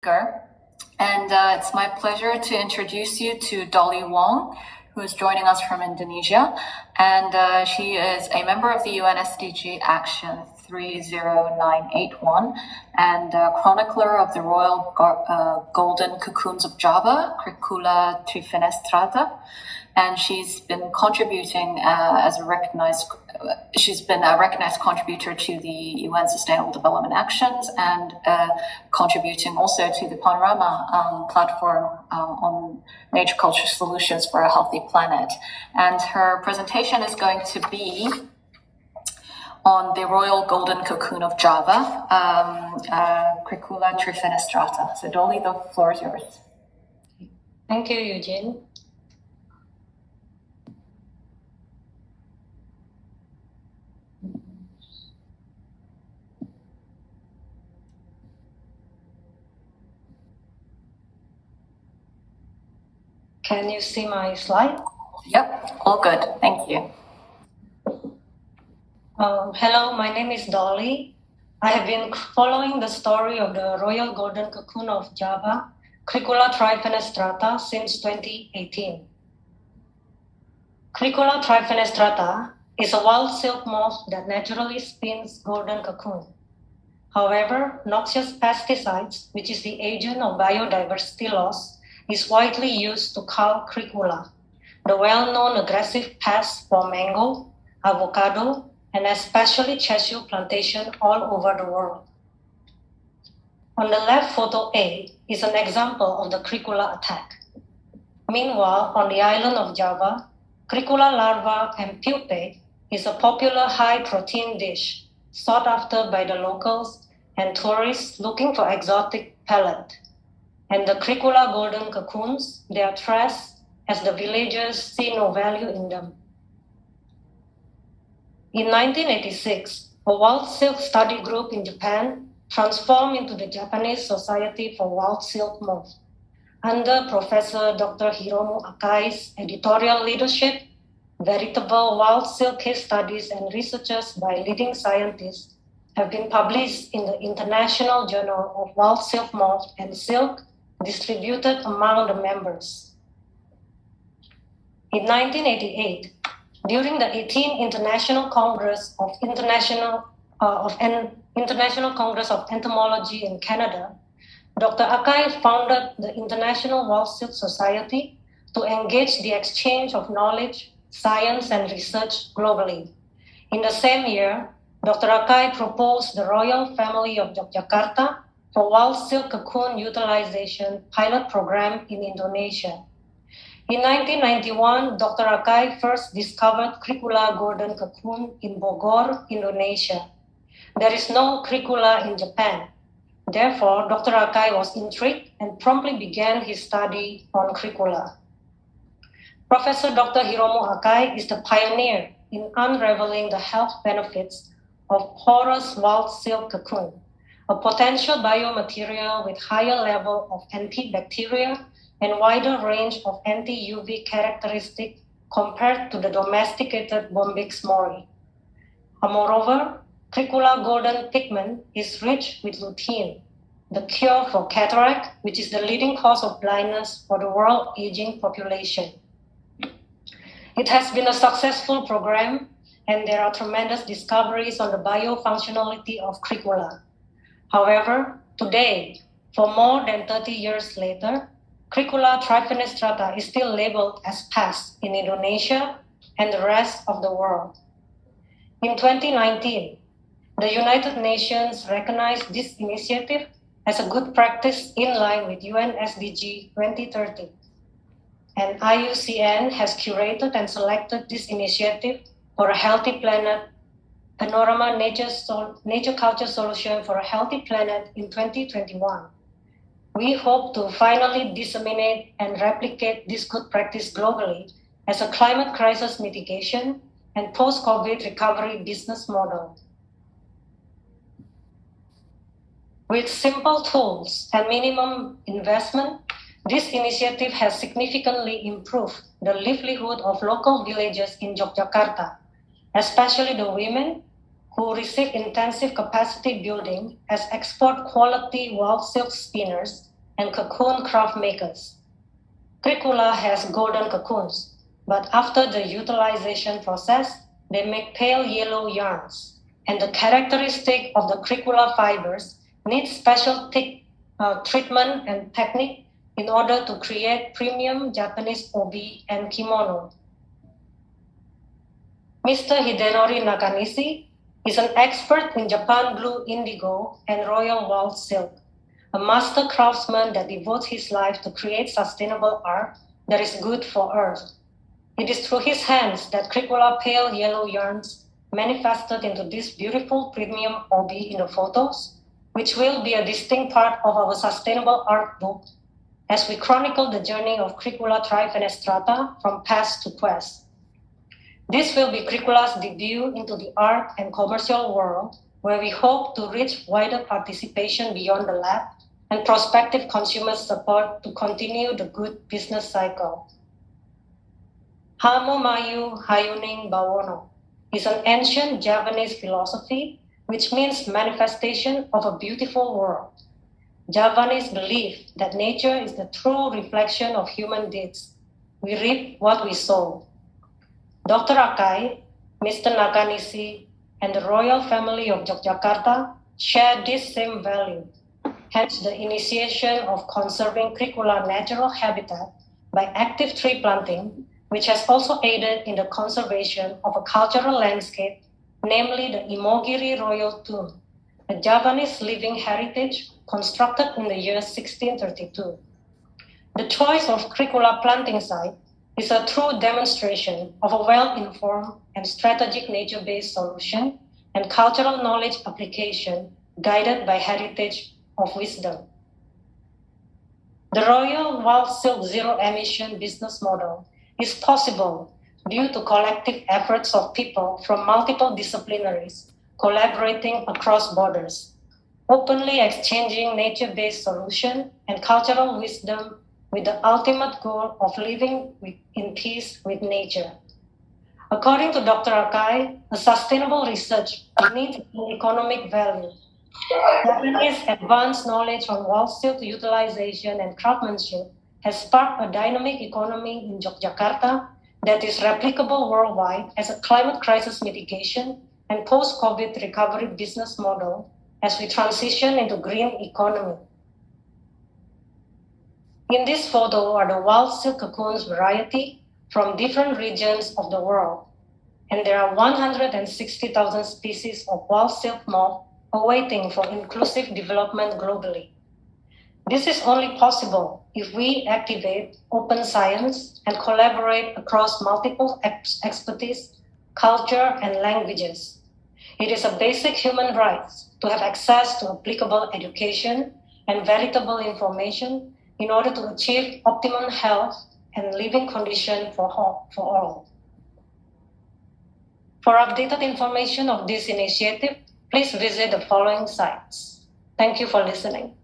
speaker. And it's my pleasure to introduce you to Dolly Wong, who is joining us from Indonesia. And she is a member of the UN SDG Action 30981 and chronicler of the Royal Golden Cocoons of Java, Cricula Trifenestrata. And she's been contributing she's been a recognized contributor to the UN Sustainable Development Actions and contributing also to the Panorama platform on nature culture solutions for a healthy planet. And her presentation is going to be on the Royal Golden Cocoon of Java, Cricula Trifenestrata. So Dolly, the floor is yours. Thank you, Eugene. Can you see my slide? Yep, all good. Thank you. Hello, my name is Dolly. I have been following the story of the Royal Golden Cocoon of Java, Cricula Trifenestrata, since 2018. Cricula Trifenestrata is a wild silk moth that naturally spins golden cocoon. However, noxious pesticides, which is the agent of biodiversity loss, is widely used to cull Cricula, the well-known aggressive pest for mango, avocado, and especially cashew plantation all over the world. On the left, photo A is an example of the Cricula attack. Meanwhile, on the island of Java, Cricula larva and pupae is a popular high-protein dish sought after by the locals and tourists looking for exotic pellet. And the Cricula golden cocoons, they are trashed as the villagers see no value in them. In 1986, a wild silk study group in Japan transformed into the Japanese Society for Wild Silk Moth. Under Professor Dr Hiromu Akai's editorial leadership, veritable wild silk case studies and researches by leading scientists have been published in the International Journal of Wild Silk Moth and Silk, distributed among the members. In 1988, during the 18th International Congress of International Congress of Entomology in Canada, Dr. Akai founded the International Wild Silk Society to engage the exchange of knowledge, science, and research globally. In the same year, Dr. Akai proposed the Royal Family of Yogyakarta for wild silk cocoon utilization pilot program in Indonesia. In 1991, Dr. Akai first discovered Cricula golden cocoon in Bogor, Indonesia. There is no Cricula in Japan. Therefore, Dr. Akai was intrigued and promptly began his study on Cricula. Professor Dr. Hiromu Akai is the pioneer in unraveling the health benefits of porous wild silk cocoon, a potential biomaterial with higher level of antibacterial and wider range of anti-UV characteristics compared to the domesticated Bombyx mori. Moreover, Cricula golden pigment is rich with lutein, the cure for cataract, which is the leading cause of blindness for the world aging population. It has been a successful program, and there are tremendous discoveries on the biofunctionality of Cricula. However, today, for more than 30 years later, Cricula Trifenestrata is still labeled as pest in Indonesia and the rest of the world. In 2019, the United Nations recognized this initiative as a good practice in line with UN SDG 2030. And IUCN has curated and selected this initiative for a healthy planet, Panorama Nature Culture Solution for a Healthy Planet in 2021. We hope to finally disseminate and replicate this good practice globally as a climate crisis mitigation and post-COVID recovery business model. With simple tools and minimum investment, this initiative has significantly improved the livelihood of local villagers in Yogyakarta, especially the women who receive intensive capacity building as export quality wild silk spinners and cocoon craft makers. Cricula has golden cocoons, but after the utilization process, they make pale yellow yarns, and the characteristic of the cricula fibers needs special treatment and technique in order to create premium Japanese obi and kimono. Mr. Hidenori Nakanishi is an expert in Japan blue indigo and royal wall silk, a master craftsman that devotes his life to create sustainable art that is good for Earth. It is through his hands that Cricula pale yellow yarns manifested into this beautiful premium obi in the photos, which will be a distinct part of our sustainable art book as we chronicle the journey of Cricula Trifenestrata from past to quest. This will be Cricula's debut into the art and commercial world, where we hope to reach wider participation beyond the lab and prospective consumer support to continue the good business cycle. Hamemayu Hayuningbawono is an ancient Javanese philosophy which means manifestation of a beautiful world. Javanese believe that nature is the true reflection of human deeds. We reap what we sow. Dr. Akai, Mr. Nakanishi, and the Royal Family of Yogyakarta share this same value. Hence, the initiation of conserving Cricula natural habitat by active tree planting, which has also aided in the conservation of a cultural landscape, namely the Imogiri Royal Tomb, a Javanese living heritage constructed in the year 1632. The choice of Cricula planting site is a true demonstration of a well-informed and strategic nature-based solution and cultural knowledge application guided by heritage of wisdom. The Royal Wall Silk zero-emission business model is possible due to collective efforts of people from multiple disciplinaries collaborating across borders, openly exchanging nature-based solution and cultural wisdom with the ultimate goal of living in peace with nature. According to Dr. Akai, a sustainable research needs an economic value. Japanese advanced knowledge on wall silk utilization and craftsmanship has sparked a dynamic economy in Yogyakarta that is replicable worldwide as a climate crisis mitigation and post-COVID recovery business model as we transition into green economy. In this photo are the wall silk cocoons variety from different regions of the world, and there are 160,000 species of wall silk moth awaiting for inclusive development globally. This is only possible if we activate open science and collaborate across multiple expertise, culture, and languages. It is a basic human right to have access to applicable education and veritable information in order to achieve optimum health and living conditions for all. For updated information of this initiative, please visit the following sites. Thank you for listening.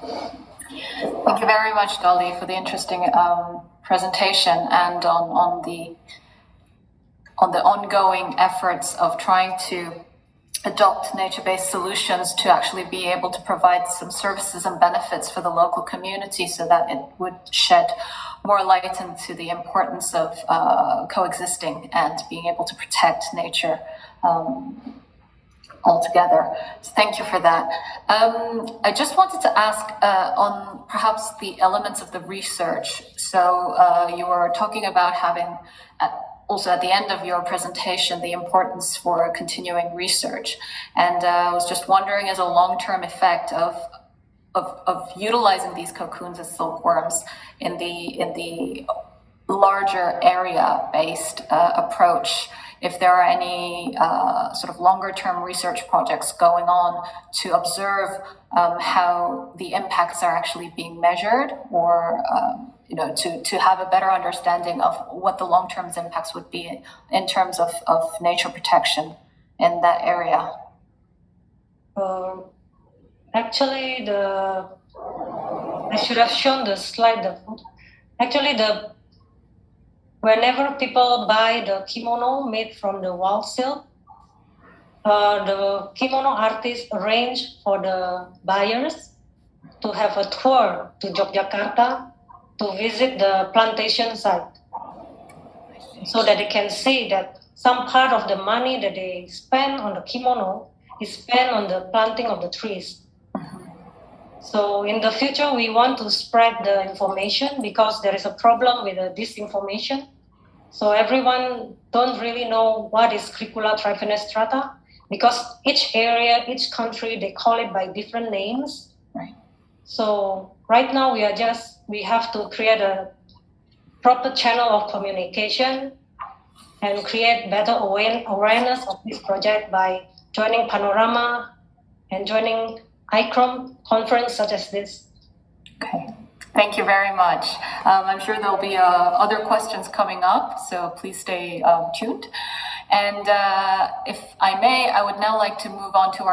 Thank you very much, Dolly, for the interesting presentation and on the ongoing efforts of trying to adopt nature-based solutions to actually be able to provide some services and benefits for the local community so that it would shed more light into the importance of coexisting and being able to protect nature altogether. So thank you for that. I just wanted to ask on perhaps the elements of the research. So you were talking about having also at the end of your presentation, the importance for continuing research. And I was just wondering, as a long-term effect of utilizing these cocoons as silkworms in the larger area-based approach, if there are any sort of longer-term research projects going on to observe how the impacts are actually being measured, or to have a better understanding of what the long-term impacts would be in terms of nature protection in that area. Actually, I should have shown the slide. Whenever people buy the kimono made from the wall silk, the kimono artists arrange for the buyers to have a tour to Yogyakarta to visit the plantation site, so that they can see that some part of the money that they spend on the kimono is spent on the planting of the trees. So in the future, we want to spread the information because there is a problem with the disinformation. So everyone don't really know what is Cricula Trifenestrata, because each area, each country, they call it by different names. Right. So right now we have to create a proper channel of communication and create better awareness of this project by joining Panorama and joining ICCROM conference such as this. Okay. Thank you very much. I'm sure there'll be other questions coming up, so please stay tuned. And if I may, I would now like to move on to our